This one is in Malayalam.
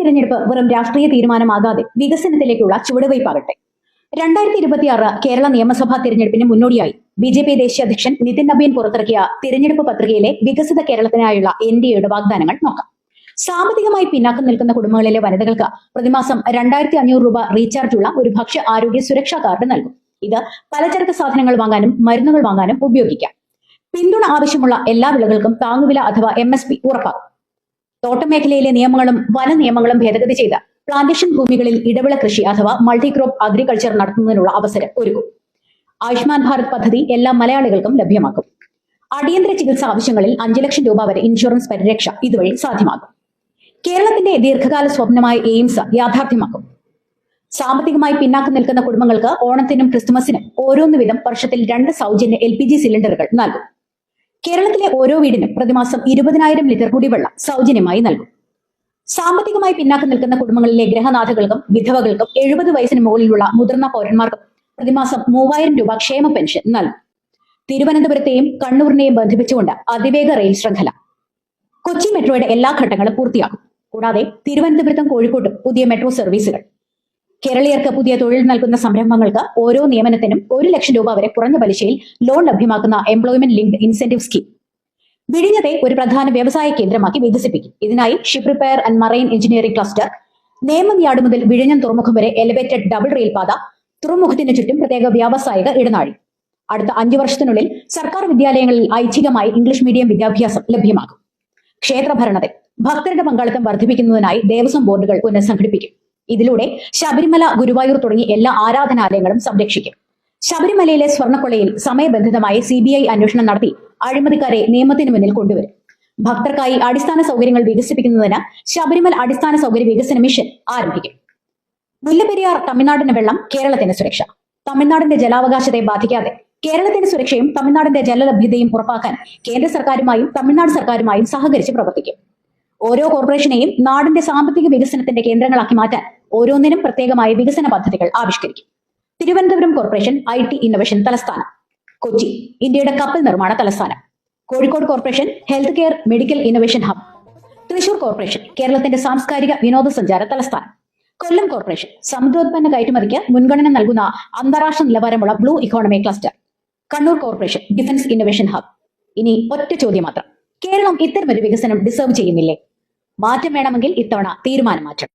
തിരഞ്ഞെടുപ്പ് വെറും രാഷ്ട്രീയ തീരുമാനമാകാതെ വികസനത്തിലേക്കുള്ള ചുവടുവയ്പാകട്ടെ. 2026 കേരള നിയമസഭാ തിരഞ്ഞെടുപ്പിന് മുന്നോടിയായി BJP ദേശീയ അധ്യക്ഷൻ നിതിൻ നബീൻ പുറത്തിറക്കിയ തിരഞ്ഞെടുപ്പ് പത്രികയിലെ വികസിത കേരളത്തിനായുള്ള NDAയുടെ വാഗ്ദാനങ്ങൾ നോക്കാം. സാമ്പത്തികമായി പിന്നാക്കം നിൽക്കുന്ന കുടുംബങ്ങളിലെ വനിതകൾക്ക് പ്രതിമാസം 2500 രൂപ റീചാർജുള്ള ഒരു ഭക്ഷ്യ ആരോഗ്യ സുരക്ഷാ കാർഡ് നൽകും. ഇത് പലചരക്ക് സാധനങ്ങൾ വാങ്ങാനും മരുന്നുകൾ വാങ്ങാനും ഉപയോഗിക്കാം. പിന്തുണ ആവശ്യമുള്ള എല്ലാ വിളകൾക്കും താങ്ങുവില അഥവാ MSP ഉറപ്പാക്കും. തോട്ടമേഖലയിലെ നിയമങ്ങളും വന നിയമങ്ങളും ഭേദഗതി ചെയ്ത് പ്ലാന്റേഷൻ ഭൂമികളിൽ ഇടവിള കൃഷി അഥവാ മൾട്ടിക്രോപ്പ് അഗ്രികൾച്ചർ നടത്തുന്നതിനുള്ള അവസരം ഒരുക്കും. ആയുഷ്മാൻ ഭാരത് പദ്ധതി എല്ലാ മലയാളികൾക്കും ലഭ്യമാക്കും. അടിയന്തര ചികിത്സാ ആവശ്യങ്ങളിൽ 5 ലക്ഷം രൂപ വരെ ഇൻഷുറൻസ് പരിരക്ഷ ഇതുവഴി സാധ്യമാകും. കേരളത്തിന്റെ ദീർഘകാല സ്വപ്നമായ എയിംസ് യാഥാർത്ഥ്യമാക്കും. സാമ്പത്തികമായി പിന്നാക്കം നിൽക്കുന്ന കുടുംബങ്ങൾക്ക് ഓണത്തിനും ക്രിസ്തുമസിനും ഓരോന്ന് വീതം വർഷത്തിൽ 2 സൗജന്യ LPG സിലിണ്ടറുകൾ നൽകും. കേരളത്തിലെ ഓരോ വീടിനും പ്രതിമാസം 20,000 ലിറ്റർ കുടിവെള്ളം സൗജന്യമായി നൽകും. സാമ്പത്തികമായി പിന്നാക്കം നിൽക്കുന്ന കുടുംബങ്ങളിലെ ഗൃഹനാഥകൾക്കും വിധവകൾക്കും 70 വയസ്സിന് മുകളിലുള്ള മുതിർന്ന പൗരന്മാർക്കും പ്രതിമാസം 3000 രൂപ ക്ഷേമ പെൻഷൻ നൽകും. തിരുവനന്തപുരത്തെയും കണ്ണൂരിനെയും ബന്ധിപ്പിച്ചുകൊണ്ട് അതിവേഗ റെയിൽ ശൃംഖല. കൊച്ചി മെട്രോയുടെ എല്ലാ ഘട്ടങ്ങളും പൂർത്തിയാക്കും. കൂടാതെ തിരുവനന്തപുരത്തും കോഴിക്കോട്ടും പുതിയ മെട്രോ സർവീസുകൾ. കേരളീയർക്ക് പുതിയ തൊഴിൽ നൽകുന്ന സംരംഭങ്ങൾക്ക് ഓരോ നിയമനത്തിനും 1 ലക്ഷം രൂപ വരെ കുറഞ്ഞ പലിശയിൽ ലോൺ ലഭ്യമാക്കുന്ന എംപ്ലോയ്മെന്റ് ലിങ്ക്ഡ് ഇൻസെന്റീവ് സ്കീം. വിഴിഞ്ഞത്തെ ഒരു പ്രധാന വ്യവസായ കേന്ദ്രമാക്കി വികസിപ്പിക്കും. ഇതിനായി ship repair and marine engineering cluster, Nemom yard മുതൽ വിഴിഞ്ഞം തുറമുഖം വരെ എലിവേറ്റഡ് ഡബിൾ റെയിൽ പാത, തുറമുഖത്തിന് ചുറ്റും പ്രത്യേക വ്യാവസായിക ഇടനാഴി. അടുത്ത 5 വർഷത്തിനുള്ളിൽ സർക്കാർ വിദ്യാലയങ്ങളിൽ ഐച്ഛികമായി ഇംഗ്ലീഷ് മീഡിയം വിദ്യാഭ്യാസം ലഭ്യമാകും. ക്ഷേത്രഭരണത്തിൽ ഭക്തരുടെ പങ്കാളിത്തം വർദ്ധിപ്പിക്കുന്നതിനായി ദേവസ്വം ബോർഡുകൾ പുനഃസംഘടിപ്പിക്കും. ഇതിലൂടെ ശബരിമല, ഗുരുവായൂർ തുടങ്ങി എല്ലാ ആരാധനാലയങ്ങളും സംരക്ഷിക്കും. ശബരിമലയിലെ സ്വർണ്ണക്കൊള്ളയിൽ സമയബന്ധിതമായി CBI അന്വേഷണം നടത്തി അഴിമതിക്കാരെ നിയമത്തിന് മുന്നിൽ കൊണ്ടുവരും. ഭക്തർക്കായി അടിസ്ഥാന സൗകര്യങ്ങൾ വികസിപ്പിക്കുന്നതിന് ശബരിമല അടിസ്ഥാന സൗകര്യ വികസന മിഷൻ ആരംഭിക്കും. മുല്ലപ്പെരിയാർ തമിഴ്നാടിന് വെള്ളം, കേരളത്തിന് സുരക്ഷ. തമിഴ്നാടിന്റെ ജലാവകാശത്തെ ബാധിക്കാതെ കേരളത്തിന്റെ സുരക്ഷയും തമിഴ്നാടിന്റെ ജലലഭ്യതയും ഉറപ്പാക്കാൻ കേന്ദ്ര സർക്കാരുമായും തമിഴ്നാട് സർക്കാരുമായും സഹകരിച്ച് പ്രവർത്തിക്കും. ഓരോ കോർപ്പറേഷനെയും നാടിന്റെ സാമ്പത്തിക വികസനത്തിന്റെ കേന്ദ്രങ്ങളാക്കി മാറ്റാൻ ഓരോന്നിനും പ്രത്യേകമായ വികസന പദ്ധതികൾ ആവിഷ്കരിക്കും. തിരുവനന്തപുരം കോർപ്പറേഷൻ IT ഇന്നൊവേഷൻ തലസ്ഥാനം. കൊച്ചി ഇന്ത്യയുടെ കപ്പൽ നിർമ്മാണ തലസ്ഥാനം. Kozhikode corporation health care medical innovation hub. Thrissur corporation കേരളത്തിന്റെ സാംസ്കാരിക വിനോദസഞ്ചാര തലസ്ഥാനം. കൊല്ലം കോർപ്പറേഷൻ സമുദ്രോത്പന്ന കയറ്റുമതിക്ക് മുൻഗണന നൽകുന്ന അന്താരാഷ്ട്ര നിലവാരമുള്ള blue economy cluster. Kannur corporation defence innovation hub. ഇനി ഒറ്റ ചോദ്യം മാത്രം: കേരളം ഇത്തരമൊരു വികസനം ഡിസേർവ് ചെയ്യുന്നില്ലേ? മാറ്റം വേണമെങ്കിൽ ഇത്തവണ തീരുമാനം മാറ്റണം.